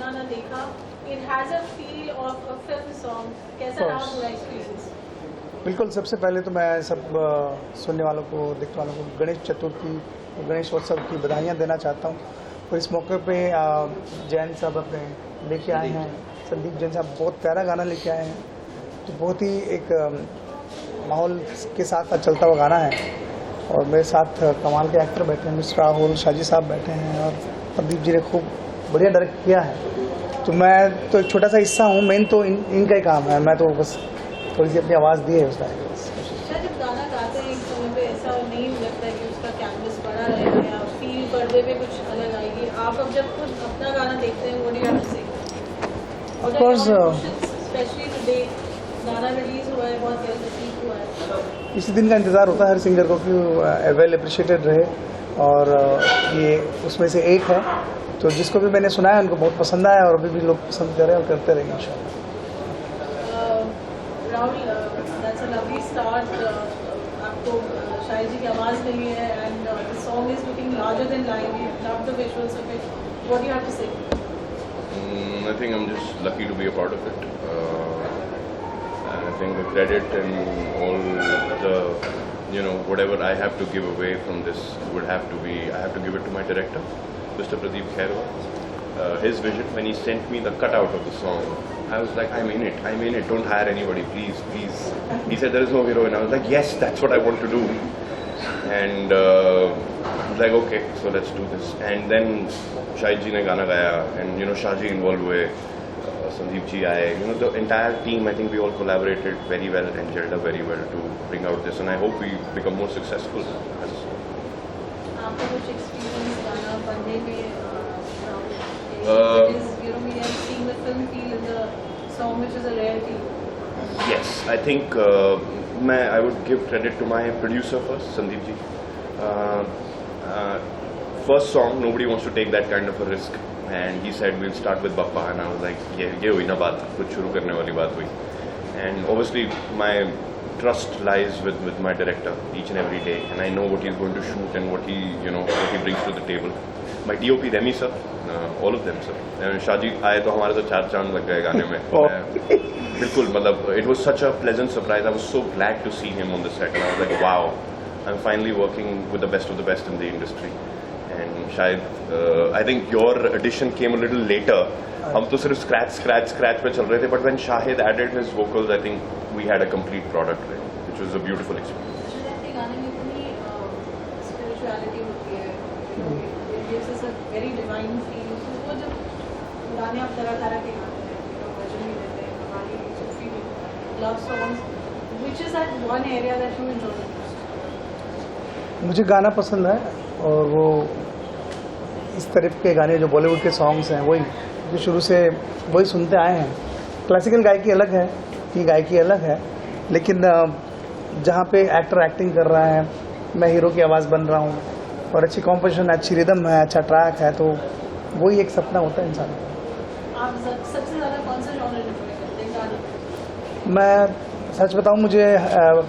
गाना देखा, it has a feel of a film song. कैसा रहा पूरा एक्सपीरियंस? बिल्कुल, सबसे पहले तो मैं सब सुनने वालों को, देखने वालों को गणेश चतुर्थी, गणेशोत्सव की बधाइयाँ देना चाहता हूँ। और इस मौके पे जैन साहब अपने लेके आए हैं, संदीप जैन साहब बहुत प्यारा गाना लेके आए हैं, तो बहुत ही एक माहौल के साथ चलता हुआ गाना है। और मेरे साथ कमाल के एक्टर बैठे हैं, मिस्टर राहुल शाजी साहब बैठे हैं, और संदीप जी ने खूब बढ़िया डायरेक्ट किया है। तो मैं तो एक छोटा सा हिस्सा हूँ, मेन तो इनका ही काम है, मैं तो बस थोड़ी सी अपनी आवाज़ दी है उस टाइम। जब गाना गाते हैं एक समय पे ऐसा नहीं लगता कि उसका कैनवस बड़ा रहेगा या फील पर्दे पे कुछ अलग आएगी, आप अब जब खुद अपना गाना देखते हैं, what do you have to say? Of course specially today गाना रिलीज हुआ है, बहुत वेल रिसीव हुआ है। इसी दिन का इंतज़ार होता है हर सिंगर को कि वेल अप्रिशिएटेड रहे, और ये उसमें से एक है। तो जिसको भी मैंने सुना है उनको बहुत पसंद आया, और अभी भी लोग पसंद कर रहे हैं और करते रहेंगे इंशाल्लाह। Rahul, that's a lovely start. आपको शायद जी की आवाज़ नहीं है, and the song is looking larger than life. You love the visuals of it, what do you have to say? I think I'm just lucky to be a part of it. And I think the credit and all the, whatever I have to give away from this I have to give it to my director, Mr. Pradeep Khairwal. His vision, when he sent me the cutout of the song, I was like, I'm in it, don't hire anybody, please. He said, there is no hero, and I was like, yes, that's what I want to do. And like, okay, so let's do this. And then Shahid ji ne gana gaya, and Shahji involved हुए, Sandeep ji आए, the entire team, I think we all collaborated very well and gelled up very well to bring out this, and I hope we become more successful. आपका कुछ experience गाना बनने में, we have seen the film feel in the song, which is a rarity. Yes, I think I would give credit to my producer first, Sandeep ji. First song, nobody wants to take that kind of a risk, and he said we'll start with Bappa, and I was like, ये हुई ना बात, कुछ शुरू करने वाली बात हुई. And obviously my trust lies with my director each and every day, and I know what he's going to shoot and what he brings to the table. My DOP Remy sir, all of them sir. Shahaji आए तो हमारे तो 4 चांद लग गए गाने में. बिल्कुल, मतलब it was such a pleasant surprise. I was so glad to see him on the set, and I was like, wow, I'm finally working with the best of the best in the industry. And शायद I think your addition came a little later. हम तो सिर्फ scratch पे चल रहे थे, but when Shahid added his vocals, I think we had a complete product, which was a beautiful experience. आपके गाने में इतनी स्पिरिचुअलिटी होती है, it gives us a very divine feel. तो वो जब गाने आप तरह के गाते हैं, भजन भी देते हैं, कव्वाली, सूफी भी, love songs, which is that one area that you enjoy the most? मुझे गाना पसंद है, और वो इस तरह के गाने जो बॉलीवुड के सॉन्ग्स हैं वही जो शुरू से वही सुनते आए हैं। क्लासिकल गायकी अलग है, ये गायकी अलग है, लेकिन जहाँ पे एक्टर एक्टिंग कर रहा है, मैं हीरो की आवाज़ बन रहा हूँ, और अच्छी कॉम्पोजिशन, अच्छी रिदम है, अच्छा ट्रैक है, तो वही एक सपना होता है इंसान का। आप सबसे ज़्यादा कौन सा जॉनर एंजॉय करते हैं गाने? मैं सच बताऊं, मुझे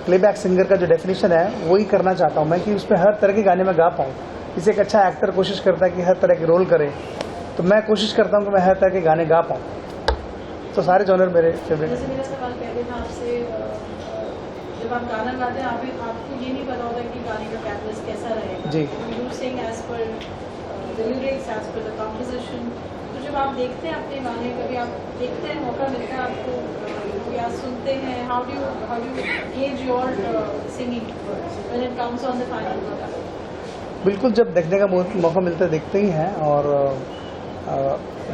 प्लेबैक सिंगर का जो डेफिनेशन है वही करना चाहता हूं मैं, कि उसमें हर तरह के गाने में गा पाऊं। इसे एक अच्छा एक्टर कोशिश करता है कि हर तरह के रोल करे, तो मैं कोशिश करता हूं कि मैं हर तरह के गाने गा पाऊं। तो सारे जॉनर मेरे फेवरेट हैं। जैसे मेरा सवाल पहले था आपसे, जब आप गाना गाते हैं आपको ये नहीं पता होता कि गाने का कैनवस कैसा रहेगा जी। You sing as per the lyrics, as per the composition. तो जब आप देखते हैं अपने गाने, कभी आप देखते हैं, मौका मिलता है आपको या सुनते हैं, how do gauge your singing when it comes on the final product? बिल्कुल, जब देखने का मौका मिलता है देखते ही हैं, और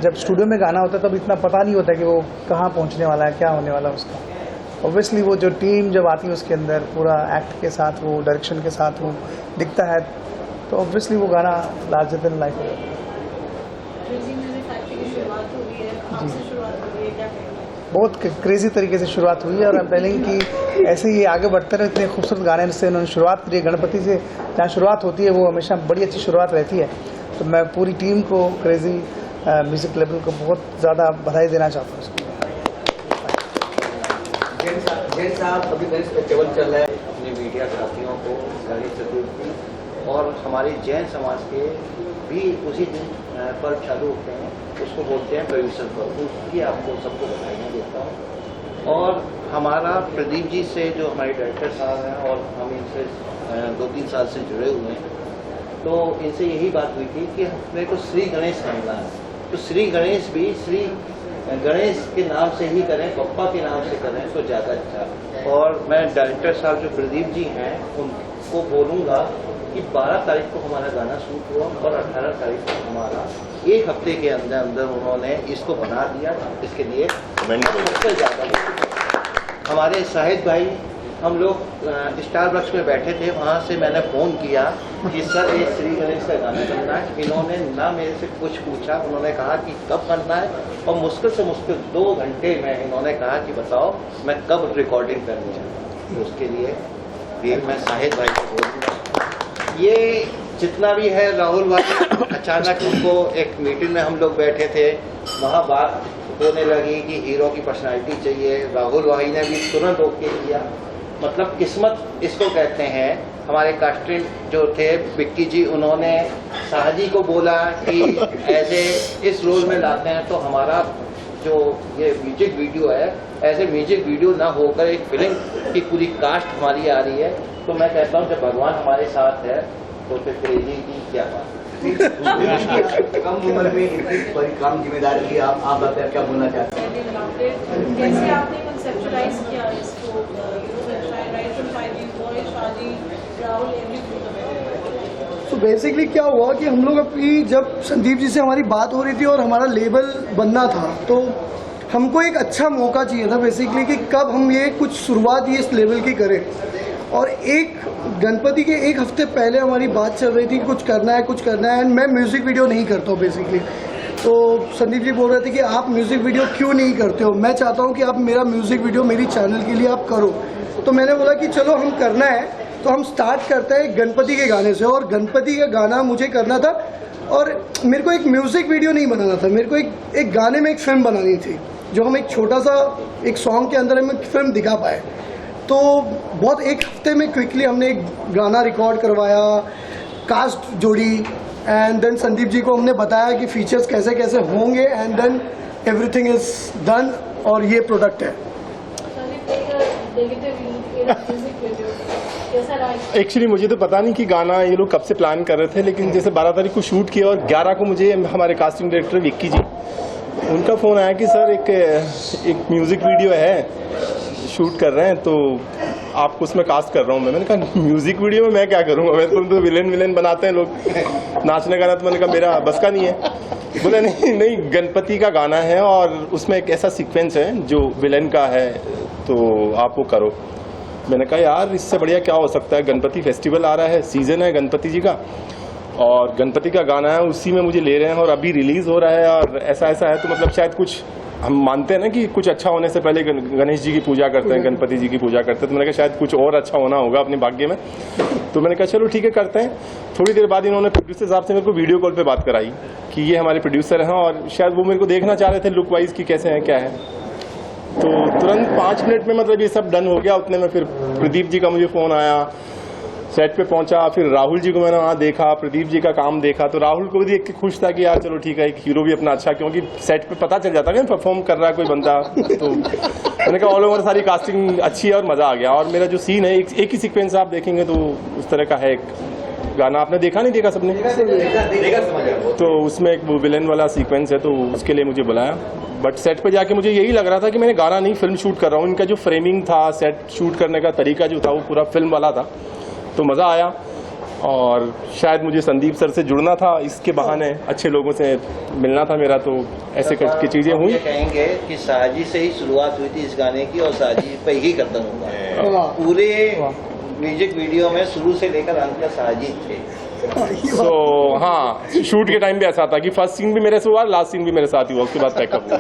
जब स्टूडियो में गाना होता है तब इतना पता नहीं होता कि वो कहाँ पहुँचने वाला है, क्या होने वाला है उसका। ऑब्वियसली वो जो टीम जब आती है उसके अंदर पूरा एक्ट के साथ, वो डायरेक्शन के साथ वो दिखता है, तो ऑब्वियसली वो गाना लार्जर देन लाइफ हो जाता है। बहुत क्रेजी तरीके से शुरुआत हुई है, और आई एम कि ऐसे ही आगे बढ़ते रहे। इतने खूबसूरत गाने से इन्होंने शुरुआत करी है। गणपति से जहाँ शुरुआत होती है वो हमेशा बड़ी अच्छी शुरुआत रहती है। तो मैं पूरी टीम को, क्रेजी म्यूजिक लेवल को बहुत ज़्यादा बधाई देना चाहता हूँ। जैन साहब, अभी गणेश फेस्टिवल चल रहा है, अपने मीडिया साथियों को गणेश चतुर्थी और हमारे जैन समाज के भी उसी दिन पर्व चालू होते हैं, उसको बोलते हैं प्रवेशन पर्व। उसकी आपको सबको बधाइयाँ देता हूँ। और हमारा प्रदीप जी से जो हमारे डायरेक्टर साहब हैं और हम इनसे 2-3 साल से जुड़े हुए हैं, तो इनसे यही बात हुई थी कि मेरे को श्री गणेश करना है, तो श्री गणेश भी श्री गणेश के नाम से ही करें, पप्पा के नाम से करें तो ज़्यादा अच्छा। और मैं डायरेक्टर साहब जो प्रदीप जी हैं उनको बोलूँगा कि 12 तारीख को हमारा गाना शूट हुआ और 18 तारीख को हमारा 1 हफ्ते के अंदर अंदर उन्होंने इसको बना दिया। इसके लिए सबसे ज़्यादा हमारे शाहिद भाई, हम लोग स्टारबक्स में बैठे थे, वहाँ से मैंने फ़ोन किया कि सर ये श्री गणेश का गाना करना है। इन्होंने ना मेरे से कुछ पूछा, उन्होंने कहा कि कब करना है, और मुश्किल से मुश्किल 2 घंटे में इन्होंने कहा कि बताओ मैं कब रिकॉर्डिंग करनी है। तो उसके लिए फिर मैं शाहिद भाई को बोलूँगा, ये जितना भी है राहुल भाई, अचानक उनको एक मीटिंग में हम लोग बैठे थे, वहाँ बात होने लगी कि हीरो की पर्सनालिटी चाहिए। राहुल भाई ने भी तुरंत ओके किया। मतलब किस्मत इसको कहते हैं। हमारे कास्टिंग जो थे विक्की जी, उन्होंने शाहजी को बोला कि ऐसे इस रोल में लाते हैं तो हमारा जो ये म्यूजिक वीडियो है, ऐसे म्यूजिक वीडियो ना होकर एक फिल्म की पूरी कास्ट हमारी आ रही है। तो मैं कहता हूँ जब भगवान हमारे साथ है तो फिर क्रेजी की क्या बात। कम उम्र में इतनी बड़ी काम जिम्मेदारी ली, आप बताइए क्या बोलना चाहते हैं? जैसे आपने कंसेप्चुलाइज किया इसको, तो बेसिकली क्या हुआ कि हम लोग अपनी, जब संदीप जी से हमारी बात हो रही थी और हमारा लेबल बनना था, तो हमको एक अच्छा मौका चाहिए था बेसिकली कि कब हम ये कुछ शुरुआत ये इस लेवल की करें। और एक गणपति के 1 हफ्ते पहले हमारी बात चल रही थी कि कुछ करना है। एंड मैं म्यूज़िक वीडियो नहीं करता हूँ बेसिकली, तो संदीप जी बोल रहे थे कि आप म्यूज़िक वीडियो क्यों नहीं करते हो, मैं चाहता हूँ कि आप मेरा म्यूज़िक वीडियो मेरी चैनल के लिए आप करो। तो मैंने बोला कि चलो हम करना है, तो हम स्टार्ट करते हैं गणपति के गाने से। और गणपति का गाना मुझे करना था, और मेरे को एक म्यूज़िक वीडियो नहीं बनाना था, मेरे को एक गाने में एक फिल्म बनानी थी, जो हम एक छोटा सा एक सॉन्ग के अंदर हम एक फिल्म दिखा पाए। तो बहुत 1 हफ्ते में क्विकली हमने एक गाना रिकॉर्ड करवाया, कास्ट जोड़ी, एंड देन संदीप जी को हमने बताया कि फीचर्स कैसे कैसे होंगे, and then everything is done, और ये प्रोडक्ट है। एक्चुअली मुझे तो पता नहीं कि गाना ये लोग कब से प्लान कर रहे थे, लेकिन जैसे 12 तारीख को शूट किया और 11 को मुझे हमारे कास्टिंग डायरेक्टर विक्की जी, उनका फ़ोन आया कि सर एक म्यूज़िक वीडियो है, शूट कर रहे हैं, तो आपको उसमें कास्ट कर रहा हूँ। मैंने कहा म्यूज़िक वीडियो में मैं क्या करूँगा, मैं तो विलेन बनाते हैं लोग, नाचने गाना। तो मैंने कहा मेरा बस का नहीं है। बोले नहीं गणपति का गाना है और उसमें एक ऐसा सीक्वेंस है जो विलेन का है, तो आप वो करो। मैंने कहा यार इससे बढ़िया क्या हो सकता है, गणपति फेस्टिवल आ रहा है, सीजन है गणपति जी का, और गणपति का गाना है, उसी में मुझे ले रहे हैं और अभी रिलीज़ हो रहा है, और ऐसा है तो मतलब शायद कुछ हम मानते हैं ना कि कुछ अच्छा होने से पहले गणेश जी की पूजा करते हैं, गणपति जी की पूजा करते हैं, तो मैंने कहा शायद कुछ और अच्छा होना होगा अपने भाग्य में। तो मैंने कहा चलो ठीक है करते हैं। थोड़ी देर बाद इन्होंने प्रोड्यूसर साहब से मेरे को वीडियो कॉल पे बात कराई कि ये हमारे प्रोड्यूसर हैं, और शायद वो मेरे को देखना चाह रहे थे लुक वाइज कि कैसे हैं क्या है। तो तुरंत 5 मिनट में मतलब ये सब डन हो गया। उतने में फिर प्रदीप जी का मुझे फ़ोन आया, सेट पे पहुंचा, फिर राहुल जी को मैंने वहाँ देखा, प्रदीप जी का काम देखा, तो राहुल को भी देख के खुश था कि यार चलो ठीक है, एक हीरो भी अपना अच्छा, क्योंकि सेट पे पता चल जाता है ना परफॉर्म कर रहा है कोई बंदा। तो मैंने कहा ऑल ओवर सारी कास्टिंग अच्छी है और मज़ा आ गया। और मेरा जो सीन है एक ही सीक्वेंस आप देखेंगे तो उस तरह का है। एक गाना आपने देखा नहीं देखा सबने? तो उसमें एक वो विलेन वाला सीक्वेंस है, तो उसके लिए मुझे बुलाया। बट सेट पे जाके मुझे यही लग रहा था कि मैंने गाना नहीं फिल्म शूट कर रहा हूँ। इनका जो फ्रेमिंग था, सेट शूट करने का तरीका जो था वो पूरा फिल्म वाला था, तो मज़ा आया। और शायद मुझे संदीप सर से जुड़ना था, इसके बहाने अच्छे लोगों से मिलना था मेरा, तो ऐसे की चीज़ें हुई। कहेंगे कि साजी से ही शुरुआत हुई थी इस गाने की और साजी पे ही खत्म होगा। पूरे म्यूजिक वीडियो में शुरू से लेकर अंत तक साजी थे। तो हाँ, शूट के टाइम भी ऐसा था कि फर्स्ट सीन भी मेरे से हुआ, लास्ट सीन भी मेरे साथ ही हुआ, उसके बाद पैकअप हुआ।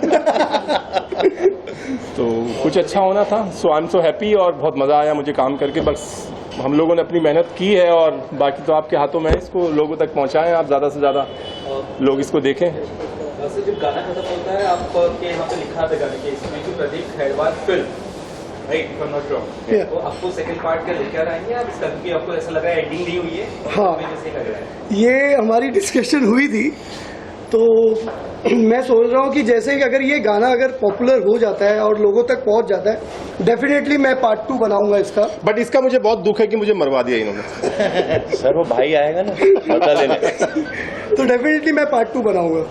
तो कुछ अच्छा होना था। सो आई एम सो हैप्पी और बहुत मज़ा आया मुझे काम करके। बस हम लोगों ने अपनी मेहनत की है और बाकी तो आपके हाथों में है, इसको लोगों तक पहुंचाएं, आप ज़्यादा से ज़्यादा लोग इसको देखें। वैसे जब गाना खत्म होता है आपके यहाँ पे लिखा था गाने के इसमें कि प्रदीप खैरवार फिल्म, भाई if I'm not wrong, Yeah. तो आपको सेकंड पार्ट का लेकर आएंगे आप इसका, क्योंकि आपको ऐसा लग रहा है एंडिंग नहीं हुई है, हाँ। जैसे ही लग रहा है। ये हमारी डिस्कशन हुई थी, तो मैं सोच रहा हूँ कि जैसे कि अगर ये गाना अगर पॉपुलर हो जाता है और लोगों तक पहुँच जाता है, डेफिनेटली मैं पार्ट 2 बनाऊंगा इसका। बट इसका मुझे बहुत दुख है कि मुझे मरवा दिया इन्होंने। सर वो भाई आएगा ना बदला लेने। तो डेफिनेटली मैं पार्ट 2 बनाऊंगा।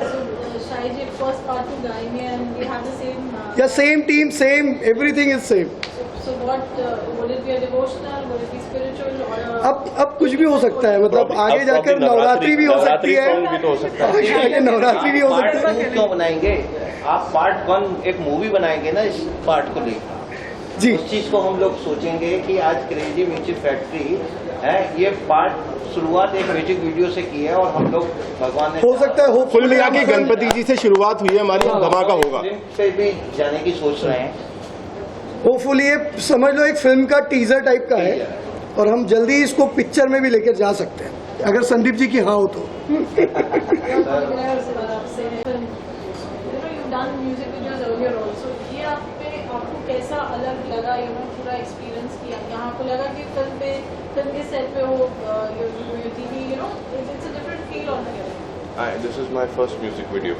So शायद ये first part 2 गाएंगे and we have the same. या same team, same everything is same. So what would it be a devotional? Would it be spiritual or a? अब कुछ भी हो सकता है, मतलब आगे जाकर नवरात्रि भी हो सकती है, सॉन्ग भी तो हो सकता है। आगे जाके नवरात्रि भी हो सकती पार्ट है। 2 क्यों बनाएंगे? आप पार्ट 1 एक मूवी बनाएंगे ना इस पार्ट को लेकर। जी उस चीज को हम लोग सोचेंगे कि आज क्रेजी म्यूजिक फैक्ट्री है, ये पार्ट शुरुआत एक म्यूजिक वीडियो से की है और हम लोग भगवान ने हो सकता है, हो कुल मिला के गणपति जी से शुरुआत हुई है हमारी, धमाका होगा। फिल्म पे भी जाने की सोच रहे हैं। होपफुली ये समझ लो एक फिल्म का टीजर टाइप का है और हम जल्दी इसको पिक्चर में भी लेकर जा सकते हैं, अगर संदीप जी की हाँ हो तो। You've done music videos earlier also. ये आपको कैसा अलग लगा? पूरा एक्सपीरियंस किया, यहाँ आपको लगा कि फिल्म के सेट पे हो, TV, it's a different feel altogether. This is my first music video.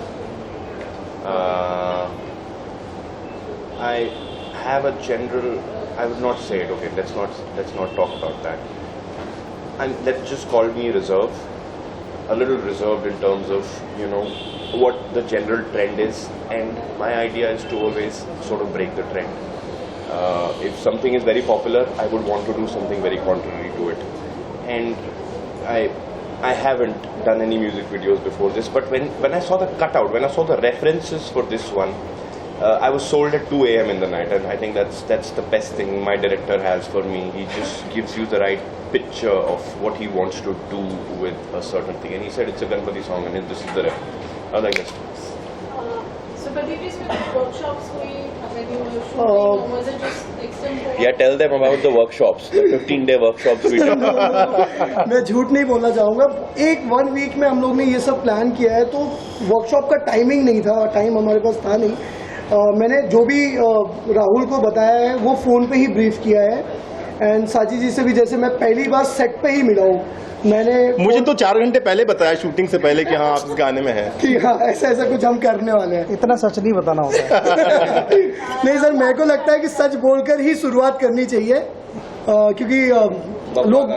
I have a general, I would not say it, okay, let's not talk about that. And let's just call me reserved, a little reserved in terms of, what the general trend is, and my idea is to always sort of break the trend. If something is very popular, I would want to do something very contrary to it. And I haven't done any music videos before this, but when I saw the cutout, when I saw the references for this one, I was sold at 2 a.m. in the night, and I think that's the best thing my director has for me. He just gives you the right picture of what he wants to do with a certain thing. And he said it's a Ganpati song, and this is the ref. I was like, yes. So, but did you spend workshops when you were shooting, or was it just extempore? Yeah, tell them about the workshops, the 15-day workshops we did. मैं झूठ नहीं बोलना चाहूँगा, 1 week में हम लोग ने ये सब प्लान किया है, तो वर्कशॉप का टाइमिंग नहीं था, टाइम हमारे पास था नहीं। मैंने जो भी राहुल को बताया है वो फ़ोन पे ही ब्रीफ किया है, एंड साची जी से भी जैसे मैं पहली बार सेट पे ही मिला हूँ, मैंने मुझे तो 4 घंटे पहले बताया शूटिंग से पहले कि हाँ आप इस गाने में हैं। कि हाँ ऐसा कुछ हम करने वाले हैं। इतना सच नहीं बताना होता है। नहीं सर, मेरे को लगता है कि सच बोलकर ही शुरुआत करनी चाहिए, क्योंकि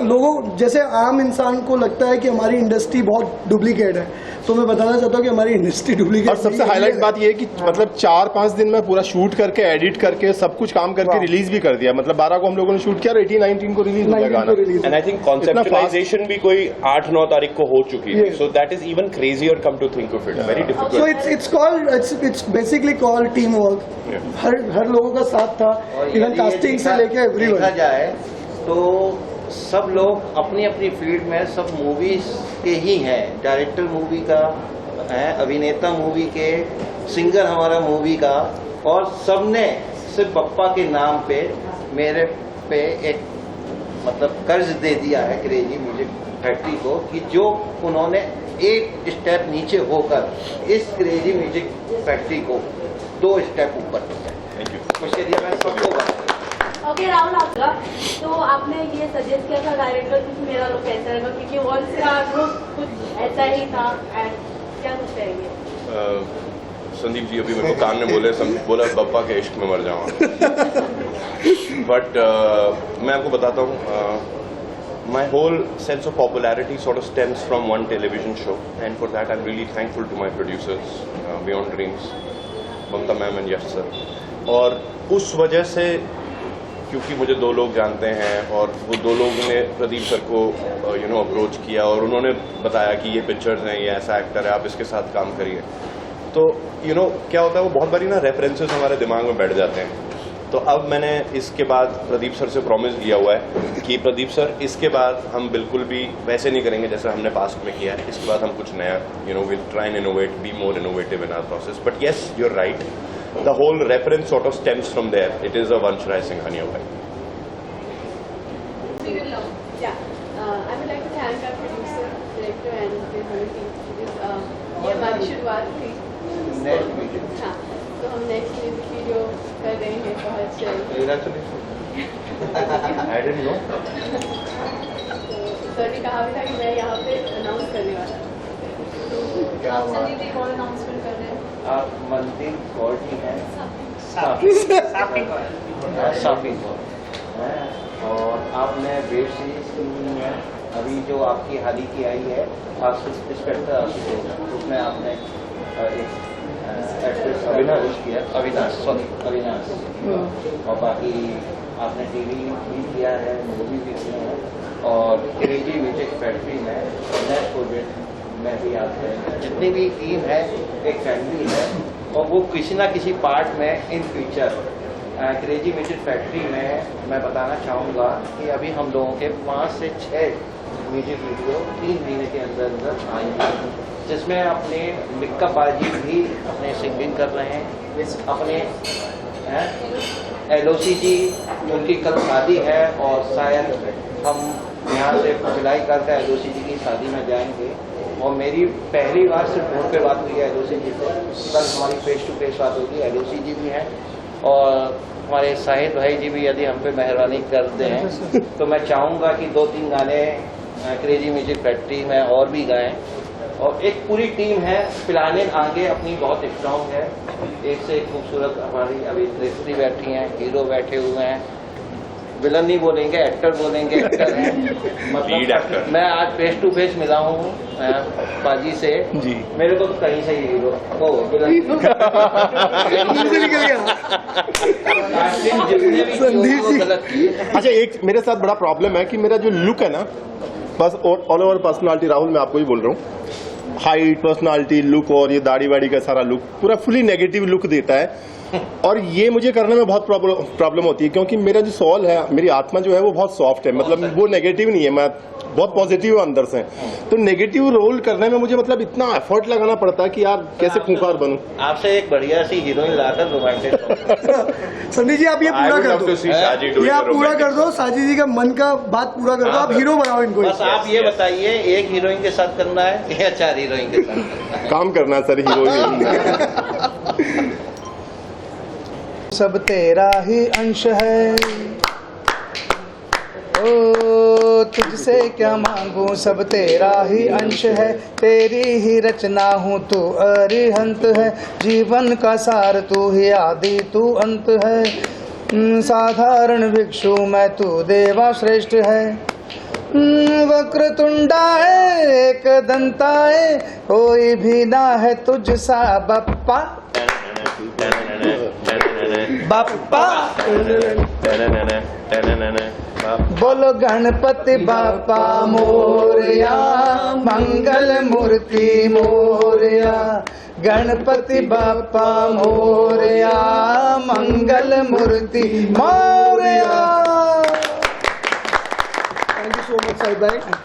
लोगों जैसे आम इंसान को लगता है कि हमारी इंडस्ट्री बहुत डुप्लीकेट है, तो मैं बताना चाहता हूँ कि हमारी इंडस्ट्री डुप्लीकेट। और सबसे हाईलाइट बात ये है कि मतलब 4-5 दिन में पूरा शूट करके एडिट करके सब कुछ काम करके रिलीज भी कर दिया। मतलब 12 को हम लोगों ने शूट किया और 18-19 को रिलीज हो गया गाना। And I think conceptualization भी कोई 8-9 तारीख को हो चुकी है। So that is even crazier come to think of it. Very difficult. So it's basically called teamwork. हर लोगों का साथ था, इवन कास्टिंग से लेके एवरीवन। देखा जाए तो सब लोग अपनी अपनी फील्ड में सब मूवीज के ही हैं, डायरेक्टर मूवी का है, अभिनेता मूवी के, सिंगर हमारा मूवी का, और सबने सिर्फ पप्पा के नाम पे मेरे पे एक मतलब कर्ज दे दिया है क्रेजी म्यूजिक फैक्ट्री को, कि जो उन्होंने एक स्टेप नीचे होकर इस क्रेजी म्यूजिक फैक्ट्री को 2 स्टेप ऊपर मुझे दिया। मैं सबको बताया। ओके राहुल, आपका तो आपने ये सजेस्ट किया था डायरेक्टर कुछ मेरा लोग कैसा रहेगा, क्योंकि और का ग्रुप कुछ ऐसा ही था, एंड क्या कुछ कहेंगे? संदीप जी अभी मेरे को कान में बोला बप्पा के इश्क में मर जाऊंगा। बट मैं आपको बताता हूँ, my whole sense of popularity sort of stems from one television show, and for that I'm really thankful to my producers, Beyond Dreams, Mamta ma'am and Yash sir. और उस वजह से क्योंकि मुझे 2 लोग जानते हैं और वो 2 लोगों ने प्रदीप सर को अप्रोच किया और उन्होंने बताया कि ये पिक्चर्स हैं, ये ऐसा एक्टर है, आप इसके साथ काम करिए। तो क्या होता है, वो बहुत बारी ना रेफरेंसेस हमारे दिमाग में बैठ जाते हैं। तो अब मैंने इसके बाद प्रदीप सर से प्रॉमिस लिया हुआ है कि प्रदीप सर इसके बाद हम बिल्कुल भी वैसे नहीं करेंगे जैसे हमने पास्ट में किया है। इसके बाद हम कुछ नया will try and innovate, be more innovative in our process. But yes, you are right, the whole reference sort of stems from there. It is a Vansh Rai Singhania way. I would like to thank our producer, director and the whole team, because ये हमारी शुरुआत थी। हाँ, तो हम next music video कर रहे हैं बहुत जल्द। I didn't know. तो सर ने कहा भी था कि मैं यहाँ पे अनाउंस करने वाला हूँ। आप संदीप जी कौन अनाउंसमेंट कर रहे हैं? आप मंदिर गॉड ही हैं, साफी गॉड हैं, और आपने वेब सीरीज की है अभी जो आपकी हाल ही की आई है इंस्पेक्टर आशुतोष, उसमें आपने एक एक्ट्रेस अविनाश किया, अविनाश और बाकी आपने टीवी भी किया है, मूवी भी किया है, और क्रेजी म्यूजिक फैक्ट्री में नेक्स्ट प्रोजेक्ट में भी आप हैं। जितनी भी टीम है एक फैमिली है, और वो किसी ना किसी पार्ट में in future crazy music factory में मैं बताना चाहूँगा कि अभी हम लोगों के 5 से 6 म्यूजिक वीडियो 3 महीने के अंदर अंदर आएंगे, जिसमें अपने मिक्का बाजी भी अपने सिंगिंग कर रहे हैं, अपने LOC जी उनकी कल शादी है, और शायद हम यहाँ से भिलाई करके LOC जी की शादी में जाएंगे, और मेरी पहली बार सिर्फ फोन पे बात हुई है LOC जी से, कल हमारी फेस टू फेस बात होगी। LOC जी भी हैं और हमारे शाहिद भाई जी भी यदि हम पे मेहरबानी करते हैं तो मैं चाहूँगा कि 2-3 गाने क्रेजी म्यूजिक फैक्ट्री में और भी गाएं, और एक पूरी टीम है प्लानिंग आगे अपनी बहुत स्ट्रॉन्ग है, एक से एक खूबसूरत हमारी अभिनेत्री बैठी हैं, हीरो बैठे हुए हैं, विलन नहीं बोलेंगे एक्टर बोलेंगे, एक्टर हैं, लीड एक्टर। मैं आज फेस टू फेस मिला हूँ बाजी से जी, मेरे को तो कहीं से ही हीरो विलन से निकल गया। जितने भी संदीप वो जी। गलत किए। अच्छा एक मेरे साथ बड़ा प्रॉब्लम है कि मेरा जो लुक है ना, बस ऑल ओवर पर्सनालिटी, राहुल मैं आपको ही बोल रहा हूँ, हाइट, पर्सनालिटी, लुक और ये दाढ़ी वाड़ी का सारा लुक पूरा फुली नेगेटिव लुक देता है, और ये मुझे करने में बहुत प्रॉब्लम होती है, क्योंकि मेरा जो सोल है, मेरी आत्मा जो है वो बहुत सॉफ्ट है, मतलब वो नेगेटिव नहीं है, मैं बहुत पॉजिटिव हूँ अंदर से। तो नेगेटिव रोल करने में मुझे मतलब इतना एफर्ट लगाना पड़ता है कि यार कैसे खूंखार बनूं। आपसे एक बढ़िया सी हीरोइन लाकर रोमांटिक संदीप जी आप ये I पूरा would कर love दो, to see Shaji do ये it आप पूरा romantic. कर दो, साजी जी का मन का बात पूरा कर दो, आप हीरो बनाओ इनको। बस आप ये बताइए एक हीरोइन के साथ करना है या 4 हीरोइन के साथ करना है? काम करना है सर हीरो। सब तेरा ही अंश है, ओ तुझसे क्या मांगू, सब तेरा ही अंश है, तेरी ही रचना हूँ, तू अरिहंत है, जीवन का सार तू ही आदि तू अंत है, साधारण भिक्षु मैं तू देवा श्रेष्ठ है, वक्रतुंडा है एक दंता है, कोई भी ना है तुझसा बप्पा बाप्पा, बोलो गणपति बापा मोरया, मंगल मूर्ति मोरया, गणपति बापा मोरया, मंगल मूर्ति Morya. Thank you so much Sahib भाई।